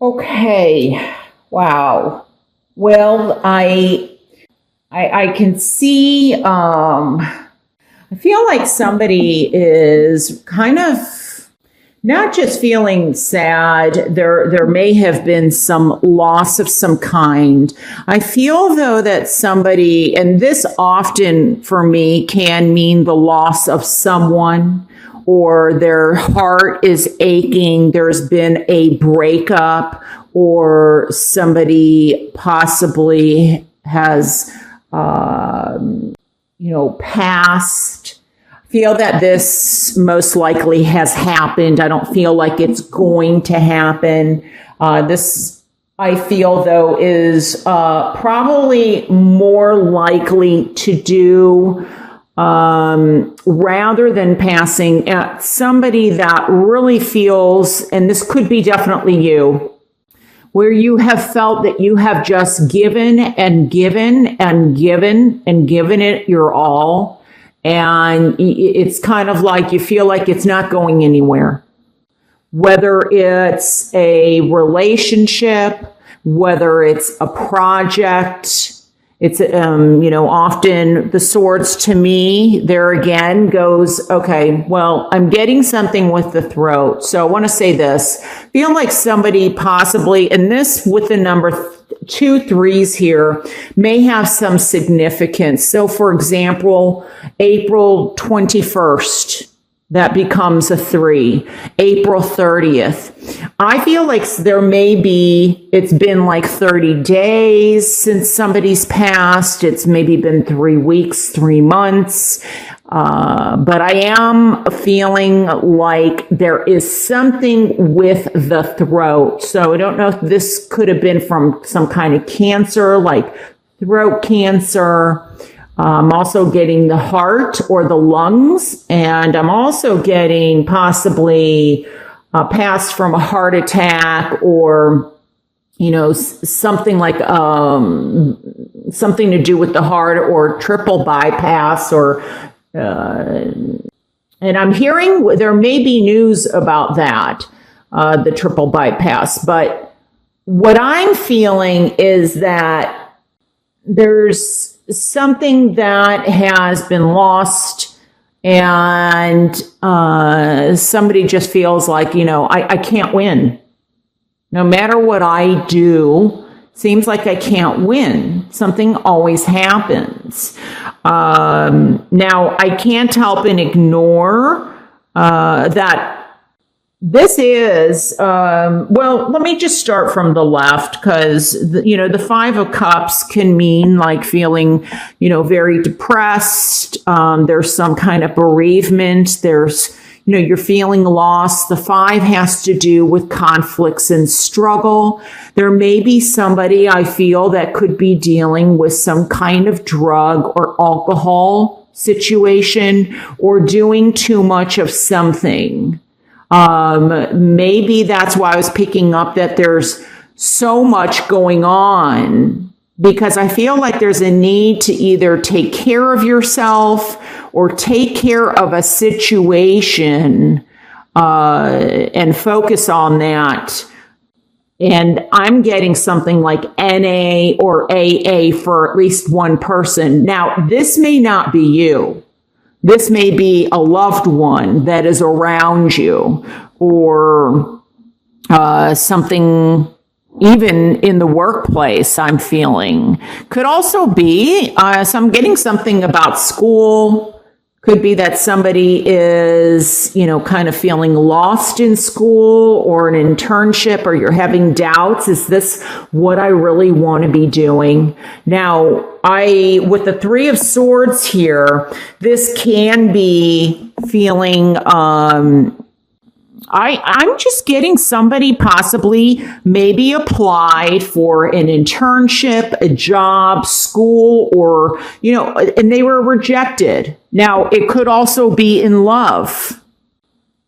Okay. Wow. Well, I can see I feel like somebody is kind of not just feeling sad. There may have been some loss of some kind. I feel though that somebody, and this often for me can mean the loss of someone, or their heart is aching. There's been a breakup, or somebody possibly has, passed. Feel that this most likely has happened. I don't feel like it's going to happen. This, I feel, though, is probably more likely to do rather than passing at somebody that really feels, and this could be definitely you, where you have felt that you have just given and given and given and given it your all. And it's kind of like you feel like it's not going anywhere. Whether it's a relationship, whether it's a project, it's, often the swords to me, there again goes, okay, well, I'm getting something with the throat. So I want to say this, feel like somebody possibly, and this with the number 2 3s here may have some significance. So for example, April 21st, that becomes a 3. April 30th. I feel like it's been like 30 days since somebody's passed. It's maybe been 3 weeks, 3 months. But I am feeling like there is something with the throat. So I don't know if this could have been from some kind of cancer, like throat cancer. I'm also getting the heart or the lungs, and I'm also getting possibly passed from a heart attack, or something like something to do with the heart, or triple bypass, or and I'm hearing there may be news about that, the triple bypass. But what I'm feeling is that there's something that has been lost, and somebody just feels like, I can't win. No matter what I do, seems like I can't win. Something always happens. Now, I can't help and ignore that this is, well, let me just start from the left, because, the 5 of Cups can mean like feeling, very depressed. There's some kind of bereavement. There's, you're feeling lost. The 5 has to do with conflicts and struggle. There may be somebody, I feel, that could be dealing with some kind of drug or alcohol situation, or doing too much of something. Maybe that's why I was picking up that there's so much going on, because I feel like there's a need to either take care of yourself or take care of a situation, and focus on that. And I'm getting something like NA or AA for at least one person. Now, this may not be you. This may be a loved one that is around you, or something even in the workplace I'm feeling. Could also be, so I'm getting something about school. Could be that somebody is, kind of feeling lost in school or an internship, or you're having doubts. Is this what I really want to be doing? Now, with the 3 of Swords here, this can be feeling, I'm just getting somebody possibly maybe applied for an internship, a job, school, or, and they were rejected. Now, it could also be in love.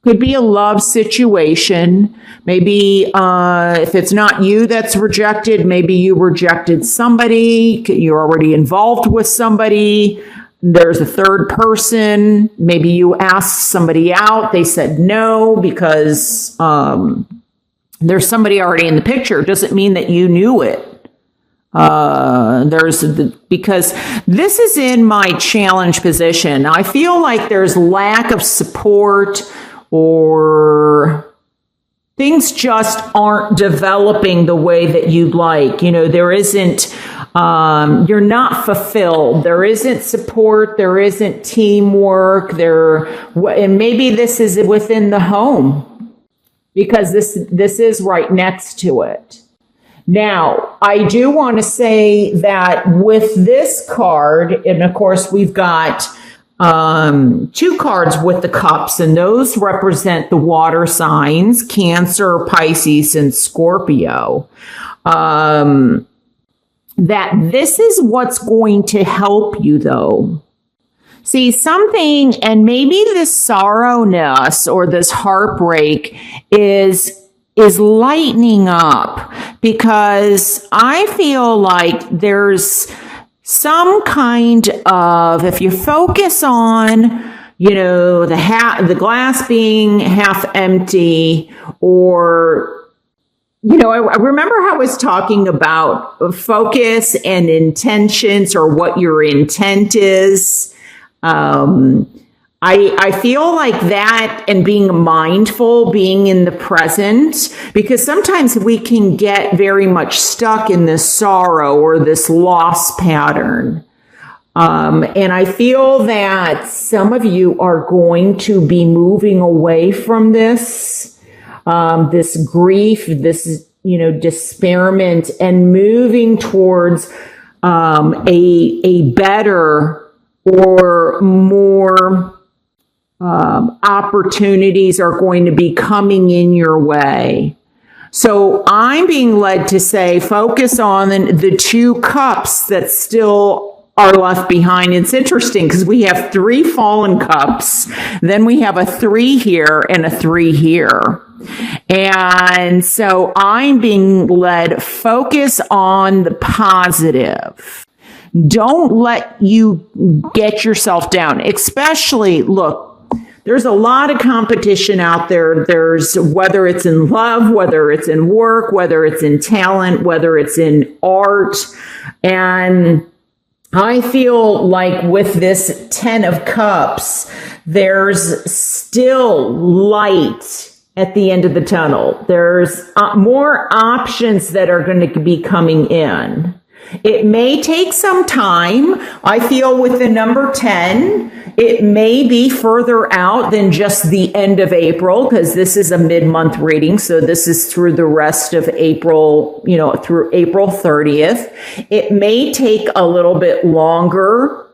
Could be a love situation. Maybe if it's not you that's rejected, maybe you rejected somebody. You're already involved with somebody. There's a third person. Maybe you asked somebody out. They said no because there's somebody already in the picture. It doesn't mean that you knew it. Because this is in my challenge position. I feel like there's lack of support, or things just aren't developing the way that you'd like. You know, there isn't, you're not fulfilled. There isn't support. There isn't teamwork. And maybe this is within the home, because this is right next to it. Now, I do want to say that with this card, and of course we've got 2 cards with the cups, and those represent the water signs, Cancer, Pisces, and Scorpio. That this is what's going to help you, though. See, something, and maybe this sorrowness or this heartbreak is lightening up, because I feel like there's some kind of, if you focus on, you know, the glass being half empty, or, you know, I remember how I was talking about focus and intentions, or what your intent is. I feel like that, and being mindful, being in the present, because sometimes we can get very much stuck in this sorrow or this loss pattern. And I feel that some of you are going to be moving away from this grief, this, you know, despairment, and moving towards a better or more opportunities are going to be coming in your way. So I'm being led to say, focus on the 2 cups that still are left behind. It's interesting because we have 3 fallen cups, then we have a 3 here and a 3 here. And so I'm being led, focus on the positive. Don't let you get yourself down, especially, look, there's a lot of competition out there. There's, whether it's in love, whether it's in work, whether it's in talent, whether it's in art. And I feel like with this 10 of Cups, there's still light at the end of the tunnel. There's more options that are going to be coming in. It may take some time. I feel with the number 10, it may be further out than just the end of April, because this is a mid-month reading. So this is through the rest of April, you know, through April 30th. It may take a little bit longer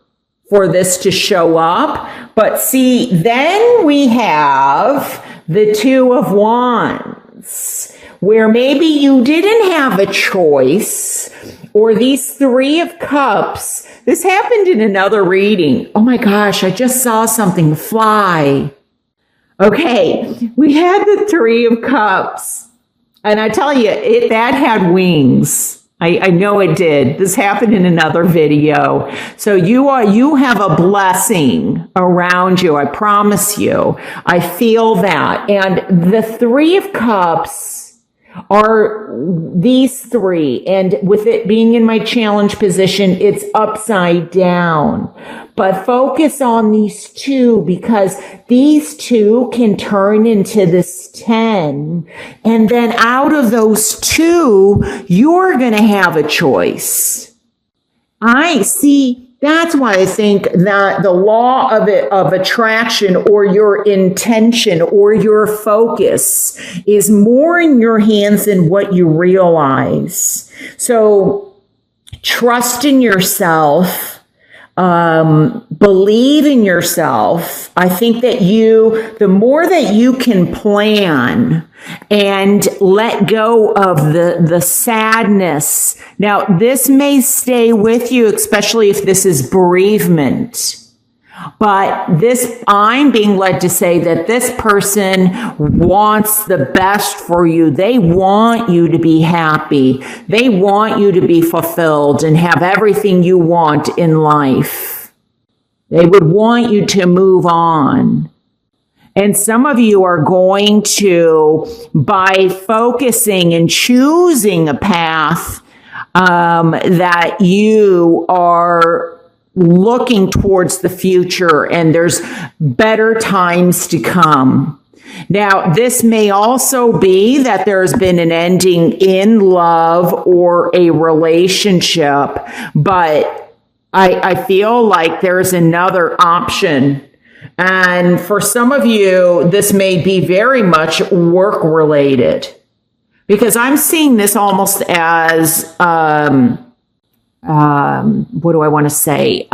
for this to show up. But see, then we have the 2 of Wands, where maybe you didn't have a choice, or these 3 of Cups. This happened in another reading. Oh my gosh, I just saw something fly. Okay, we had the 3 of Cups, and I tell you, that had wings. I know it did. This happened in another video. So you have a blessing around you. I promise you. I feel that. And the 3 of Cups are these 3, and with it being in my challenge position, it's upside down. But focus on these 2, because these 2 can turn into this 10, and then out of those 2, you're going to have a choice. I see. That's why I think that the law of attraction, or your intention, or your focus, is more in your hands than what you realize. So trust in yourself. Believe in yourself. I think that the more that you can plan and let go of the sadness. Now, this may stay with you, especially if this is bereavement. But I'm being led to say that this person wants the best for you. They want you to be happy. They want you to be fulfilled and have everything you want in life. They would want you to move on. And some of you are going to, by focusing and choosing a path, that you are looking towards the future and there's better times to come. Now, this may also be that there's been an ending in love or a relationship, but I feel like there's another option. And for some of you, this may be very much work related, because I'm seeing this almost as, what do I want to say?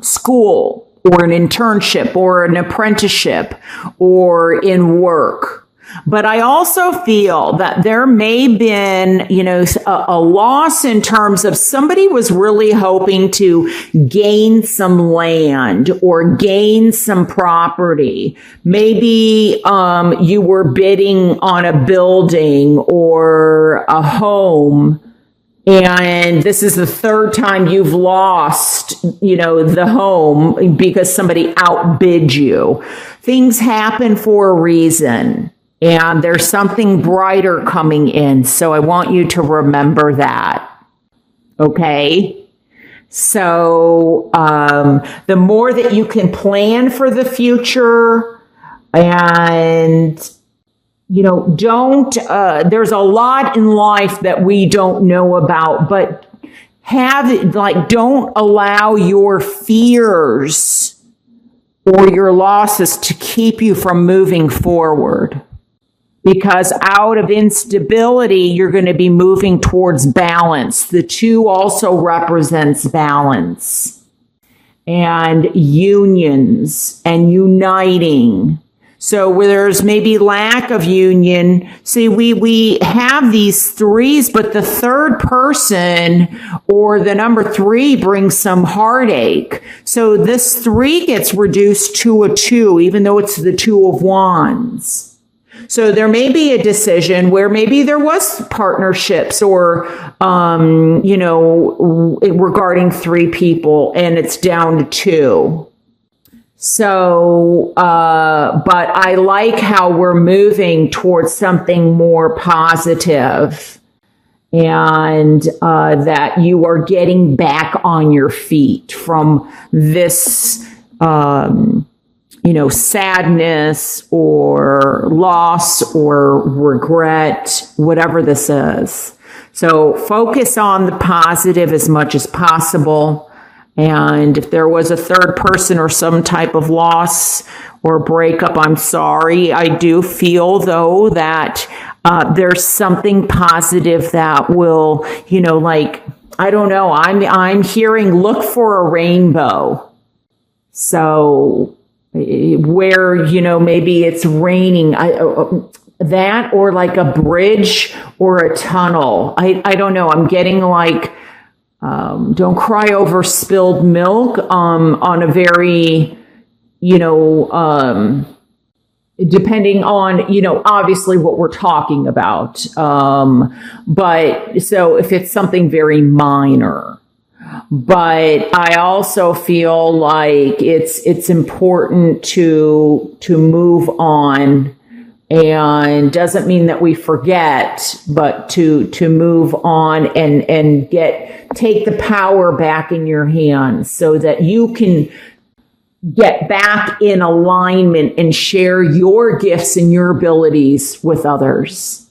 School, or an internship, or an apprenticeship, or in work. But I also feel that there may have been, a loss in terms of somebody was really hoping to gain some land or gain some property. Maybe you were bidding on a building or a home, and this is the third time you've lost, the home because somebody outbid you. Things happen for a reason. And there's something brighter coming in. So I want you to remember that. Okay? So the more that you can plan for the future and, there's a lot in life that we don't know about, but don't allow your fears or your losses to keep you from moving forward. Because out of instability, you're going to be moving towards balance. The 2 also represents balance and unions and uniting. So where there's maybe lack of union, see, we have these 3s, but the third person or the number 3 brings some heartache. So this 3 gets reduced to a 2, even though it's the 2 of Wands. So there may be a decision where maybe there was partnerships or, regarding 3 people and it's down to 2. So, but I like how we're moving towards something more positive and that you are getting back on your feet from this, sadness or loss or regret, whatever this is. So focus on the positive as much as possible. And if there was a third person or some type of loss or breakup, I'm sorry. I do feel, though, that there's something positive that will, I don't know. I'm hearing look for a rainbow. So where, maybe it's raining, that or like a bridge or a tunnel. I don't know. I'm getting like, don't cry over spilled milk, on a very, depending on, obviously what we're talking about. But so if it's something very minor, but I also feel like it's important to move on, and doesn't mean that we forget, but to move on and take the power back in your hands so that you can get back in alignment and share your gifts and your abilities with others.